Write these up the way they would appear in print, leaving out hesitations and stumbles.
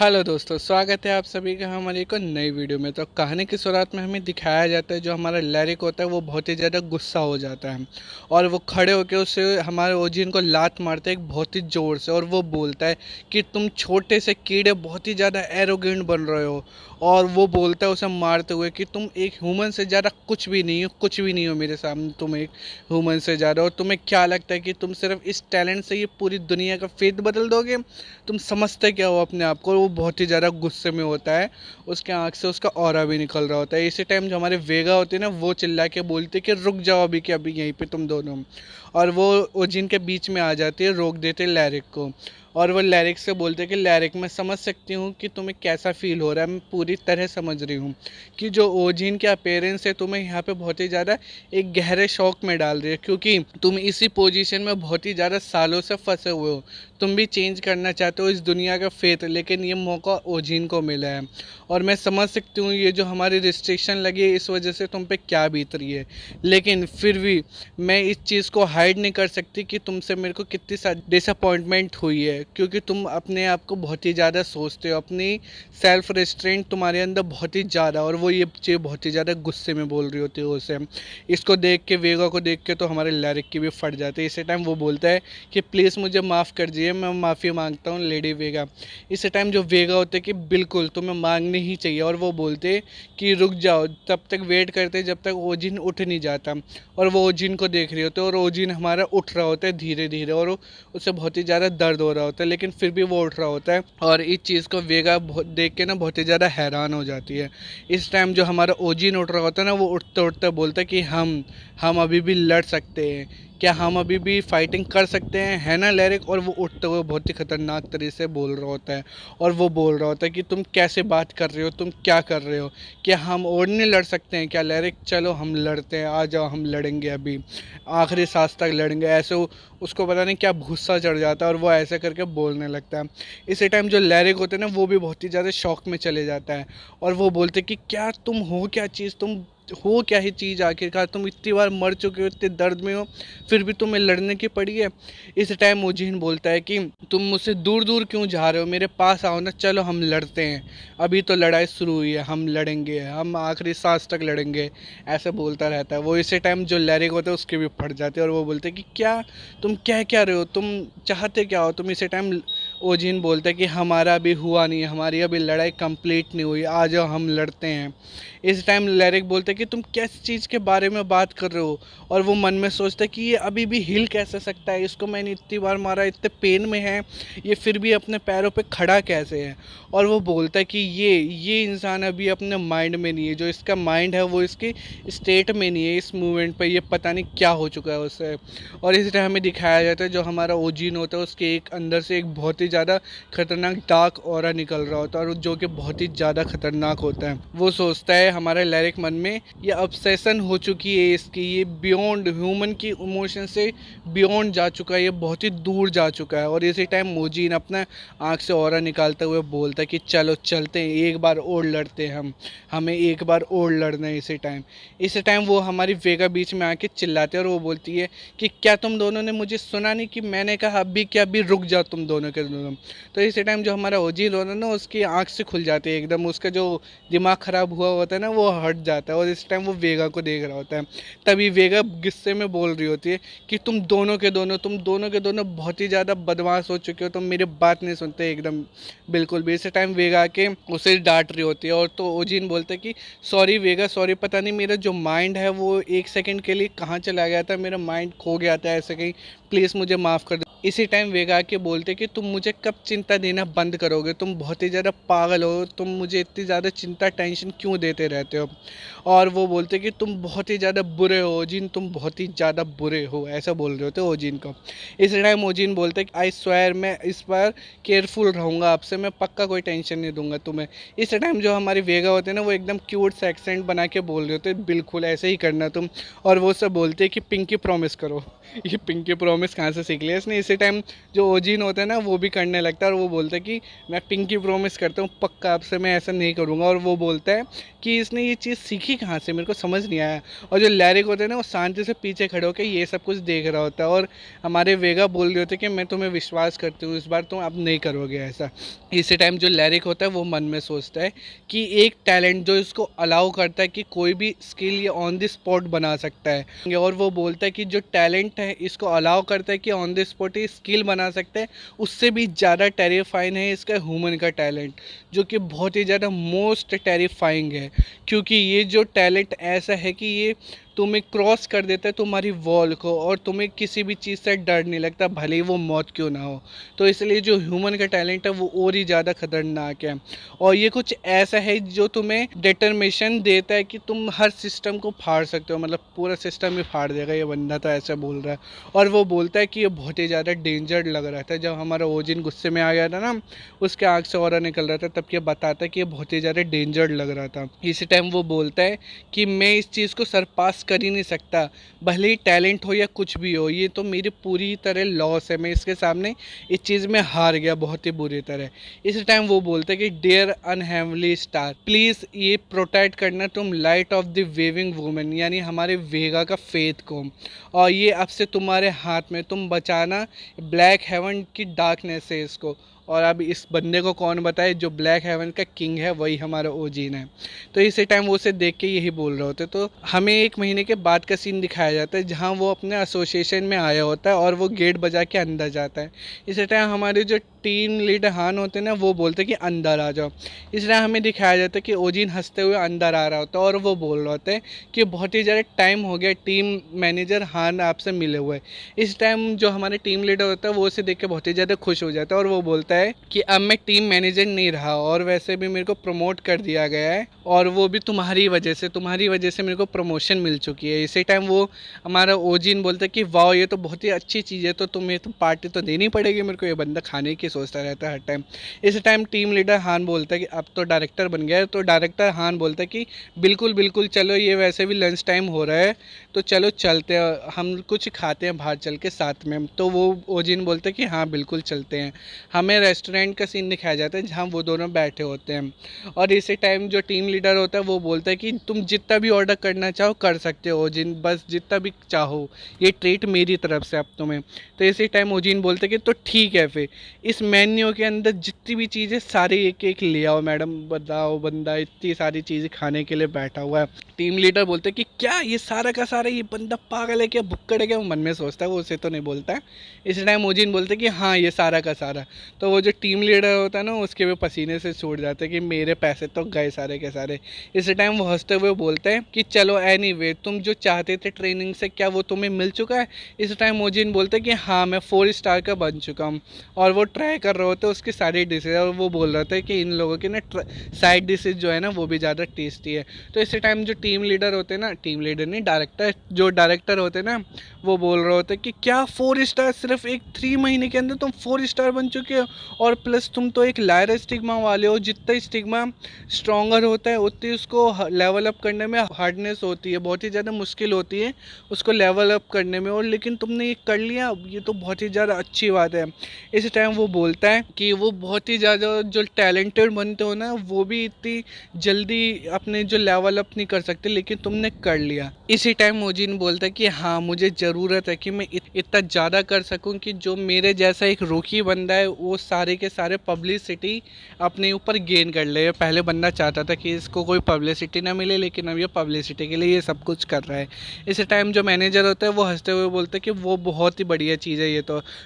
Hello दोस्तों, स्वागत है आप सभी का हमारी एक और नई वीडियो में। तो कहानी की शुरुआत में हमें दिखाया जाता है जो हमारा लैरिक होता है वो बहुत ही ज़्यादा गुस्सा हो जाता है और वो खड़े होकर उसे हमारे ओजिन को लात मारता है एक बहुत ही ज़ोर से। और वो बोलता है कि तुम छोटे से कीड़े बहुत ही ज़्यादा एरोगेंट बन रहे हो। और वो बोलता है उसे मारते हुए कि तुम एक ह्यूमन से ज़्यादा कुछ भी नहीं हो, कुछ भी नहीं हो मेरे सामने। तुम एक ह्यूमन से ज़्यादा। और तुम्हें क्या लगता है कि तुम सिर्फ इस टैलेंट से ये पूरी दुनिया का फेत बदल दोगे? तुम समझते क्या हो अपने आप को? वो बहुत ही ज़्यादा गुस्से में होता है। उसके आँख से उसका ऑरा भी निकल रहा होता है। इसी टाइम जो हमारे वेगा होते हैं ना, वो चिल्ला के बोलते हैं कि रुक जाओ अभी के अभी यहीं पे तुम दोनों। और वो ओजिन के बीच में आ जाती है, रोक देते हैं लैरिक को। और वो लैरिक से बोलते हैं कि लैरिक, मैं समझ सकती हूँ कि तुम्हें कैसा फील हो रहा है, मैं पूरी तरह समझ रही हूँ कि जो ओजिन के अपेरेंस है तुम्हें यहाँ पे बहुत ही ज़्यादा एक गहरे शौक में डाल रही है, क्योंकि तुम इसी पोजीशन में बहुत ही ज़्यादा सालों से फंसे हुए हो। तुम भी चेंज करना चाहते हो इस दुनिया का फेथ, लेकिन ये मौका ओजिन को मिला है। और मैं समझ सकती हूँ ये जो हमारी रिस्ट्रिक्शन लगी है इस वजह से तुम पे क्या बीत रही है, लेकिन फिर भी मैं इस चीज़ को हाइड नहीं कर सकती कि तुमसे मेरे को कितनी डिसअपॉइंटमेंट हुई है, क्योंकि तुम अपने आप को बहुत ही ज़्यादा सोचते हो, अपनी सेल्फ रेस्ट्रेंट तुम्हारे अंदर बहुत ही ज़्यादा। और वो ये चीज़ बहुत ही ज़्यादा गुस्से में बोल रही होती है उसे। इसको देख के, वेगा को देख के तो हमारे लैरिक की भी फट जाती है। इसी टाइम वो बोलता है कि प्लीज़ मुझे माफ़ कर दीजिए, मैं माफ़ी मांगता हूँ लेडी वेगा। इसी टाइम जो वेगा होते हैं कि बिल्कुल तुम्हें मांगनी ही चाहिए। और वो बोलते कि रुक जाओ, तब तक वेट करते जब तक ओजिन उठ नहीं जाता। और वो ओजिन को देख रही होती है और ओजिन हमारा उठ रहा होता है धीरे धीरे, और उसे बहुत ही ज़्यादा दर्द हो रहा होता है, लेकिन फिर भी वो उठ रहा होता है। और इस चीज़ को वेगा देख के ना बहुत ही ज़्यादा हैरान हो जाती है। इस टाइम जो हमारा ओजिन उठ रहा होता है ना, वो उठते उठते बोलता है कि हम अभी भी लड़ सकते हैं, क्या हम अभी भी फाइटिंग कर सकते हैं, है ना लैरिक? और वो उठते हुए बहुत ही खतरनाक तरीके से बोल रहा होता है। और वो बोल रहा होता है कि तुम कैसे बात कर रहे हो, तुम क्या कर रहे हो, क्या हम और नहीं लड़ सकते हैं क्या लैरिक? चलो हम लड़ते हैं, आ जाओ हम लड़ेंगे अभी, आखिरी सांस तक लड़ेंगे। ऐसे उसको पता नहीं क्या गुस्सा चढ़ जाता है और वो ऐसे करके बोलने लगता है। इसी टाइम जो लैरिक होते हैं ना, वो भी बहुत ही ज़्यादा शौक में चले जाता है। और वो बोलते कि क्या तुम हो, क्या चीज़ तुम हो, क्या ही चीज़ आखिरकार? तुम इतनी बार मर चुके हो, इतने दर्द में हो, फिर भी तुम्हें लड़ने की पड़ी है। इस टाइम मुजीन बोलता है कि तुम मुझसे दूर दूर क्यों जा रहे हो, मेरे पास आओ ना, चलो हम लड़ते हैं। अभी तो लड़ाई शुरू हुई है, हम लड़ेंगे, हम आखिरी सांस तक लड़ेंगे। ऐसे बोलता रहता है वो। इसी टाइम जो लैरिक होता है उसके भी फट जाते हैं और वो बोलते हैं कि क्या तुम कह क्या रहे हो, तुम चाहते क्या हो तुम? इसी टाइम ओजिन बोलता है कि हमारा अभी हुआ नहीं है, हमारी अभी लड़ाई कंप्लीट नहीं हुई, आ जाओ हम लड़ते हैं। इस टाइम लैरिक बोलते हैं कि तुम किस चीज़ के बारे में बात कर रहे हो? और वो मन में सोचता है कि ये अभी भी हिल कैसे सकता है, इसको मैंने इतनी बार मारा, इतने पेन में है, ये फिर भी अपने पैरों पे खड़ा कैसे है? और वो बोलता है कि ये इंसान अभी अपने माइंड में नहीं है, जो इसका माइंड है वो इसकी स्टेट में नहीं है इस मूवमेंट पे, ये पता नहीं क्या हो चुका है उससे। और इस तरह हमें दिखाया जाता है जो हमारा ओजिन होता है उसके एक अंदर से एक बहुत ही ज़्यादा खतरनाक डार्क ऑरा निकल रहा होता है, और जो कि बहुत ही ज़्यादा खतरनाक होता है। वो सोचता है हमारे लैरिक मन में, ये ऑब्सेशन हो चुकी है इसकी, ये बियॉन्ड ह्यूमन की इमोशन से बियॉन्ड जा चुका है, ये बहुत ही दूर जा चुका है। और इसी टाइम मोजीन अपना आँख से ऑरा निकालते हुए बोलता है कि चलो चलते हैं, एक बार और लड़ते हैं हमें एक बार और लड़ना है। इसी टाइम वो हमारी वेगा बीच में आके चिल्लाते हैं और वो बोलती है कि क्या तुम दोनों ने मुझे सुना नहीं कि मैंने कहा अभी क्या, अभी रुक जाओ तुम दोनों के दोनों। तो इसी टाइम जो हमारा ओजीन होता है ना, उसकी आँख से खुल जाती है एकदम, उसका जो दिमाग ख़राब हुआ होता है ना वो हट जाता है। और इस टाइम वो वेगा को देख रहा होता है। तभी वेगा गुस्से में बोल रही होती है कि तुम दोनों के दोनों बहुत ही ज़्यादा बदमाश हो चुके हो, तुम मेरी बात नहीं सुनते एकदम बिल्कुल भी। इसी टाइम वेगा के उसे डांट रही होती है। और तो ओजिन बोलते कि सॉरी वेगा, सॉरी, पता नहीं मेरा जो माइंड है वो एक सेकंड के लिए कहाँ चला गया था, मेरा माइंड खो गया था ऐसे कहीं, प्लीज़ मुझे माफ़ कर दो। इसी टाइम वेगा आके बोलते कि तुम मुझे कब चिंता देना बंद करोगे, तुम बहुत ही ज़्यादा पागल हो, तुम मुझे इतनी ज़्यादा चिंता टेंशन क्यों देते रहते हो? और वो बोलते कि तुम बहुत ही ज़्यादा बुरे हो ओजिन, तुम बहुत ही ज़्यादा बुरे हो, ऐसा बोल रहे होते ओजिन को। इस टाइम ओजिन बोलते कि आई स्वेयर, मैं इस बार केयरफुल रहूँगा आपसे, मैं पक्का कोई टेंशन नहीं दूंगा तुम्हें। इस टाइम जो हमारी वेगा होते हैं ना, वो एकदम क्यूट से एक्सेंट बना के बोल रहे होते बिल्कुल ऐसे ही करना तुम। और वो सब बोलते हैं कि पिंकी प्रॉमिस करो। ये पिंकी प्रॉमिस कहाँ से सीख लिया इसने? इस इसी टाइम जो ओजिन होता है ना वो भी करने लगता है और वो बोलता है कि मैं पिंकी प्रॉमिस करता हूँ पक्का आपसे मैं ऐसा नहीं करूँगा। और वो बोलता है कि इसने ये चीज़ सीखी कहाँ से, मेरे को समझ नहीं आया। और जो लैरिक होते हैं ना वो शांति से पीछे खड़े होकर ये सब कुछ देख रहा होता है और हमारे वेगा बोल रहे होते हैं कि मैं तुम्हें विश्वास करती हूँ, इस बार तुम अब नहीं करोगे ऐसा। इसी टाइम जो लैरिक होता है वो मन में सोचता है कि एक टैलेंट जो इसको अलाउ करता है कि कोई भी स्किल ये ऑन द स्पॉट बना सकता है। और वो बोलता है कि जो टैलेंट है इसको अलाउ करता है कि ऑन द स्पॉट ये स्किल बना सकता है, उससे भी ज़्यादा टेरिफाइंग है इसका ह्यूमन का टैलेंट, जो कि बहुत ही ज़्यादा मोस्ट टेरिफाइंग है। क्योंकि ये जो टैलेंट ऐसा है कि ये तुम्हें क्रॉस कर देता है तुम्हारी वॉल को और तुम्हें किसी भी चीज़ से डर नहीं लगता, भले ही वो मौत क्यों ना हो। तो इसलिए जो ह्यूमन का टैलेंट है वो और ही ज़्यादा खतरनाक है। और ये कुछ ऐसा है जो तुम्हें डिटर्मिनेशन देता है कि तुम हर सिस्टम को फाड़ सकते हो, मतलब पूरा सिस्टम ही फाड़ देगा ये बंदा, तो ऐसा बोल रहा है। और वो बोलता है कि ये बहुत ही ज़्यादा डेंजर लग रहा था जब हमारा ओजिन गुस्से में आ गया था ना, उसके आँख से ऑरा निकल रहा था, तब ये बताता है कि ये बहुत ही ज़्यादा डेंजर लग रहा था। इसी टाइम वो बोलता है कि मैं इस चीज़ को सरपास कर ही नहीं सकता, भले ही टैलेंट हो या कुछ भी हो, ये तो मेरी पूरी तरह लॉस है, मैं इसके सामने इस चीज़ में हार गया बहुत ही बुरी तरह। इस टाइम वो बोलते हैं कि डियर अनहेवली स्टार प्लीज़ ये प्रोटेक्ट करना तुम light of the waving women, यानी हमारे वेगा का फेथ को, और ये अब से तुम्हारे हाथ में, तुम बचाना ब्लैक हेवन की डार्कनेस से इसको। और अब इस बंदे को कौन बताए, जो ब्लैक हेवन का किंग है वही हमारा ओजिन है। तो इसी टाइम वो उसे देख के यही बोल रहे होते। तो हमें 1 महीने के बाद का सीन दिखाया जाता है जहाँ वो अपने एसोसिएशन में आया होता है और वो गेट बजा के अंदर जाता है। इसी टाइम हमारे जो टीम लीडर हान होते हैं ना वो बोलते हैं कि अंदर आ जाओ। इस तरह हमें दिखाया जाता है कि ओजिन हंसते हुए अंदर आ रहा होता है और वो बोल रहा होता है कि बहुत ही ज़्यादा टाइम हो गया टीम मैनेजर हान आपसे मिले हुए। इस टाइम जो हमारे टीम लीडर होता है वो उसे देख के बहुत ही ज़्यादा खुश हो जाता है और वो बोलता है कि अब मैं टीम मैनेजर नहीं रहा और वैसे भी मेरे को प्रमोट कर दिया गया है, और वो भी तुम्हारी वजह से मेरे को प्रमोशन मिल चुकी है। इसी टाइम वो हमारा ओजिन बोलता है कि वाह ये तो बहुत ही अच्छी चीज़ है, तो तुम्हें तो पार्टी तो देनी पड़ेगी मेरे को, ये बंदा खाने की सोचता रहता है हर टाइम। इस टाइम टीम लीडर हान बोलता है कि अब तो डायरेक्टर बन गया है, तो डायरेक्टर हान बोलता है कि बिल्कुल बिल्कुल चलो, ये वैसे भी लंच टाइम हो रहा है तो चलो चलते हैं, हम कुछ खाते हैं बाहर चल के साथ में। तो वो ओजिन बोलते हैं कि हाँ बिल्कुल चलते हैं। हमें रेस्टोरेंट का सीन दिखाया जाता है जहाँ वो दोनों बैठे होते हैं। और इसी टाइम जो टीम लीडर होता है वो बोलता है कि तुम जितना भी ऑर्डर करना चाहो कर सकते हो ओजिन, बस जितना भी चाहो, ये ट्रीट मेरी तरफ से अब तुम्हें। तो इसी टाइम ओजिन बोलते हैं कि तो ठीक है, फिर इस मेन्यू के अंदर जितनी भी चीज़ें सारी एक एक ले आओ मैडम। बताओ बंदा इतनी सारी चीज़ें खाने के लिए बैठा हुआ है। टीम लीडर बोलते हैं कि क्या ये सारा का सारा ये बंदा पागल है क्या, भुक्कड़ है क्या, वो मन में सोचता है, वो उसे तो नहीं बोलता है। इस टाइम ओजिन बोलते हैं कि हाँ ये सारा का सारा। तो वो जो टीम लीडर होता है ना उसके भी पसीने से छूट जाते हैं कि मेरे पैसे तो गए सारे के सारे। इस टाइम वो हंसते हुए बोलते हैं कि चलो एनीवे, तुम जो चाहते थे ट्रेनिंग से क्या वो तुम्हें मिल चुका है। इस टाइम ओजिन बोलते हैं कि हाँ मैं 4 स्टार का बन चुका हूँ। और वो ट्राई कर रहे होते हैं उसकी सारी डिशेज, और वो बोल रहे थे कि इन लोगों की ना साइड डिशेज जो है ना वो भी ज़्यादा टेस्टी है। तो इसी टाइम जो टीम लीडर होते हैं ना, टीम लीडर नहीं डायरेक्टर, जो डायरेक्टर होते हैं ना वो बोल रहे होते हैं कि क्या 4 स्टार, सिर्फ एक 3 महीने के अंदर तुम 4 स्टार बन चुके हो, और प्लस तुम तो एक लायर स्टिग्मा वाले हो, जितना स्टिग्मा स्ट्रॉन्गर होता है उतनी उसको लेवल अप करने में हार्डनेस होती है, बहुत ही ज़्यादा मुश्किल होती है उसको लेवल अप करने में, और लेकिन तुमने ये कर लिया, ये तो बहुत ही ज़्यादा अच्छी बात है। इस टाइम वो बोलता है कि वो बहुत ही ज़्यादा जो टैलेंटेड बनते हो ना वो भी इतनी जल्दी अपने जो लेवल अप नहीं कर सकते, लेकिन तुमने कर लिया। इसी टाइम मोजिन बोलता है कि हाँ मुझे ज़रूरत है कि मैं इतना ज़्यादा कर सकूं कि जो मेरे जैसा एक रूकी बंदा है वो सारे के सारे पब्लिसिटी अपने ऊपर गेन कर ले। पहले बंदा चाहता था कि इसको कोई पब्लिसिटी ना मिले, लेकिन अब ये पब्लिसिटी के लिए ये सब कुछ कर रहा है। इस टाइम जो मैनेजर होता है वो हंसते हुए बोलते हैं कि वो बहुत ही बढ़िया चीज़ है,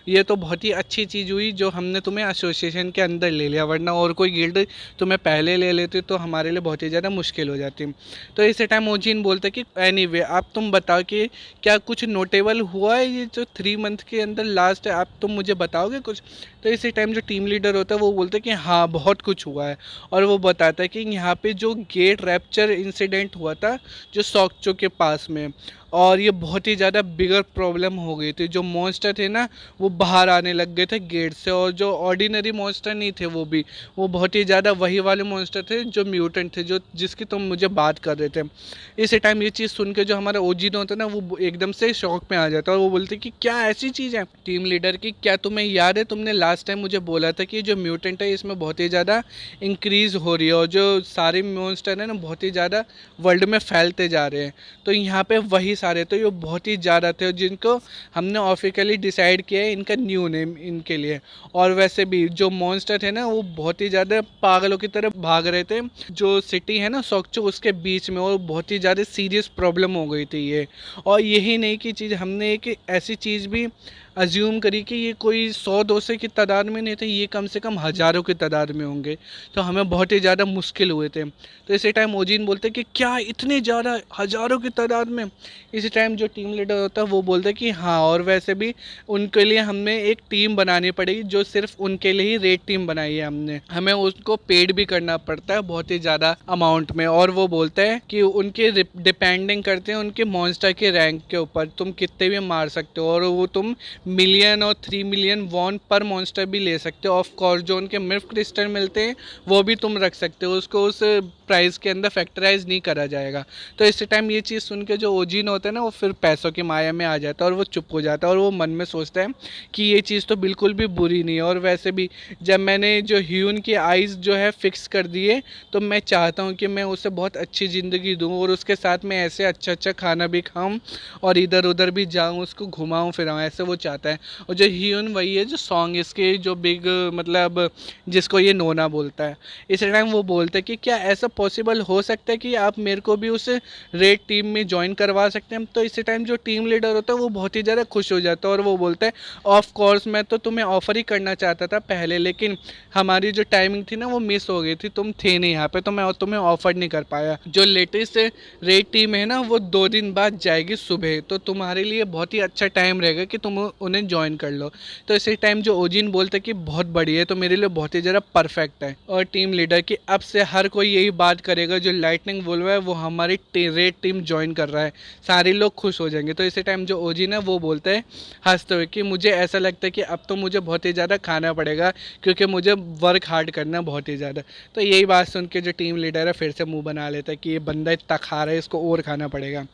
ये तो बहुत ही अच्छी चीज़ हुई जो हमने तुम्हें एसोसिएशन के अंदर ले लिया, वरना और कोई गिल्ड तुम्हें पहले ले लेते तो हमारे लिए बहुत ही ज़्यादा मुश्किल हो जाती। तो इस टाइम ओजिन बोलते कि एनीवे आप तुम बताओ कि क्या कुछ नोटेबल हुआ है ये जो 3 मंथ के अंदर लास्ट है, आप तुम मुझे बताओगे कुछ। तो इसी टाइम जो टीम लीडर होता है वो बोलते हैं कि हाँ बहुत कुछ हुआ है, और वो बताता है कि यहाँ पे जो गेट रैप्चर इंसिडेंट हुआ था जो सॉक्चो के पास में, और ये बहुत ही ज़्यादा बिगर प्रॉब्लम हो गई थी। जो मॉन्स्टर थे ना वो बाहर आने लग गए थे गेट से, और जो ऑर्डिनरी मॉन्स्टर नहीं थे वो बहुत ही ज़्यादा वही वाले मॉन्स्टर थे जो म्यूटेंट थे, जो जिसकी तुम मुझे बात कर रहे थे। इसी टाइम ये चीज़ सुन के जो हमारा ओजीन होता है ना वो एकदम से शॉक में आ जाता है और वो बोलते कि क्या ऐसी चीज़ है टीम लीडर की, क्या तुम्हें याद है तुमने लास्ट टाइम मुझे बोला था कि जो म्यूटेंट है इसमें बहुत ही ज़्यादा इंक्रीज़ हो रही है और जो सारे मॉन्स्टर है ना बहुत ही ज़्यादा वर्ल्ड में फैलते जा रहे हैं। तो यहाँ पे वही सारे तो ये बहुत ही ज़्यादा थे जिनको हमने ऑफिशियली डिसाइड किया है इनका न्यू नेम इनके लिए। और वैसे भी जो मॉन्स्टर थे ना वो बहुत ही ज़्यादा पागलों की तरह भाग रहे थे जो सिटी है ना सोक्चो उसके बीच में, और बहुत ही ज़्यादा सीरियस प्रॉब्लम हो गई थी ये। और यही नहीं की चीज़, हमने एक ऐसी चीज़ भी अज्यूम करी कि ये कोई 100-200 की तादाद में नहीं थे, ये कम से कम हज़ारों की तादाद में होंगे। तो हमें बहुत ही ज़्यादा मुश्किल हुए थे। तो इसी टाइम ओजिन बोलते कि क्या इतने ज़्यादा हज़ारों की तादाद में। इसी टाइम जो टीम लीडर होता है वो बोलता है कि हाँ, और वैसे भी उनके लिए हमें एक टीम बनानी पड़ेगी जो सिर्फ उनके लिए ही रेड टीम बनाई है हमने, हमें उसको पेड भी करना पड़ता है बहुत ही ज़्यादा अमाउंट में। और वो बोलता है कि उनके डिपेंडिंग करते हैं उनके मॉन्स्टर के रैंक के ऊपर, तुम कितने भी मार सकते हो और वो तुम मिलियन और 3 मिलियन वॉन पर मॉन्स्टर भी ले सकते हो। ऑफ कोर्स जो उनके मिर्फ क्रिस्टल मिलते हैं वो भी तुम रख सकते हो, उसको उस प्राइस के अंदर फैक्टराइज नहीं करा जाएगा। तो इस टाइम ये चीज़ सुन के जो ओजिन होता है ना वो फिर पैसों की माया में आ जाता है और वो चुप हो जाता है और वो मन में सोचता है कि ये चीज़ तो बिल्कुल भी बुरी नहीं है। और वैसे भी जब मैंने जो ह्यून की आइज़ जो है फिक्स कर दिए तो मैं चाहता हूँ कि मैं उसे बहुत अच्छी ज़िंदगी दूँ और उसके साथ मैं ऐसे अच्छा अच्छा खाना भी खाऊँ और इधर उधर भी जाऊँ, उसको घुमाऊँ फिराऊँ, ऐसे वो चाहता है। और जो ह्यून वही है जो सॉन्ग इसके जो बिग मतलब जिसको ये नोना बोलता है। इस टाइम वो बोलते हैं कि क्या ऐसा पॉसिबल हो सकता है कि आप मेरे को भी उस रेड टीम में ज्वाइन करवा सकते हैं। तो इसी टाइम जो टीम लीडर होता है वो बहुत ही ज़्यादा खुश हो जाता है और वो बोलता है ऑफ कोर्स मैं तो तुम्हें ऑफ़र ही करना चाहता था पहले, लेकिन हमारी जो टाइमिंग थी ना वो मिस हो गई थी, तुम थे नहीं यहाँ पे तो मैं तुम्हें ऑफ़र नहीं कर पाया। जो लेटेस्ट रेड टीम है ना वो 2 दिन बाद जाएगी सुबह, तो तुम्हारे लिए बहुत ही अच्छा टाइम रहेगा कि तुम उन्हें ज्वाइन कर लो। तो इसी टाइम जो ओजिन बोलते कि बहुत बढ़िया है, तो मेरे लिए बहुत ही ज़रा परफेक्ट है। और टीम लीडर की अब से हर कोई यही बात करेगा जो लाइटनिंग वुल्व है वो हमारी रेड टीम ज्वाइन कर रहा है, सारे लोग खुश हो जाएंगे। तो इसी टाइम जो ओजिन है वो बोलते हैं हंसते हुए कि मुझे ऐसा लगता है कि अब तो मुझे बहुत ही ज़्यादा खाना पड़ेगा क्योंकि मुझे वर्क हार्ड करना बहुत ही ज़्यादा। तो यही बात सुन के जो टीम लीडर है फिर से मुंह बना लेता है कि ये बंदा इतना खा रहा है इसको और खाना पड़ेगा।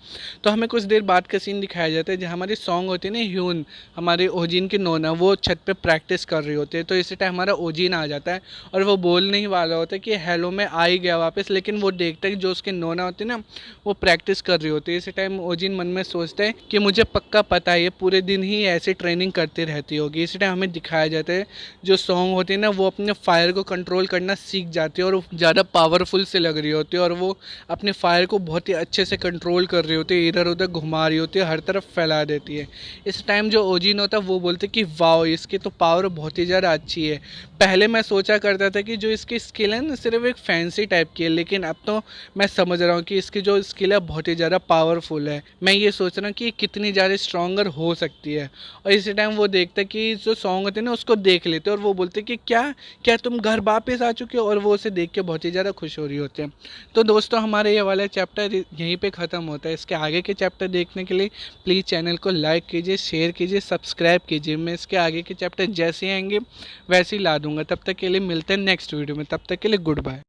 तो हमें कुछ देर बाद का सीन दिखाया जाता है जहाँ हमारी सॉन्ग होती है ना ह्यून, हमारे ओजिन की नोना, वो छत पे प्रैक्टिस कर रही होती है। तो इसी टाइम हमारा ओजिन आ जाता है और वो बोलने ही वाला होता है कि हेलो मैं आ ही गया वापस, लेकिन वो देखता है कि जो उसकी नोना होती है ना वो प्रैक्टिस कर रही होती है। इसी टाइम ओजिन मन में सोचता है कि मुझे पक्का पता है ये पूरे दिन ही ऐसी ट्रेनिंग करती रहती होगी। इसी टाइम हमें दिखाया जाता है जो सॉन्ग होती है ना वो अपने फायर को कंट्रोल करना सीख जाती है और ज़्यादा पावरफुल से लग रही होती है और वो अपने फायर को बहुत ही अच्छे से कंट्रोल कर रही होती है, इधर उधर घुमा रही होती है, हर तरफ फैला देती है। इस टाइम जो ओजिन होता है वो बोलते कि वाओ इसकी तो पावर बहुत ही ज़्यादा अच्छी है। पहले मैं सोचा करता था कि जो इसकी स्किल है ना सिर्फ एक फैंसी टाइप की है, लेकिन अब तो मैं समझ रहा हूँ कि इसकी जो स्किल है बहुत ही ज़्यादा पावरफुल है। मैं ये सोच रहा हूँ कि कितनी ज़्यादा स्ट्रॉन्गर हो सकती है। और इसी टाइम वो देखता है कि जो सॉन्ग होते हैं ना उसको देख लेते हैं और वो बोलते कि क्या क्या तुम घर वापस आ चुके हो, और वो उसे देख के बहुत ही ज़्यादा खुश हो रही होते हैं। तो दोस्तों हमारे ये वाला चैप्टर यहीं पे ख़त्म होता है। इसके आगे के चैप्टर देखने के लिए प्लीज़ चैनल को लाइक कीजिए, शेयर कीजिए, सब्सक्राइब कीजिए। मैं इसके आगे के चैप्टर जैसे आएंगे वैसे ही ला दूंगा। तब तक के लिए मिलते हैं नेक्स्ट वीडियो में, तब तक के लिए गुड बाय।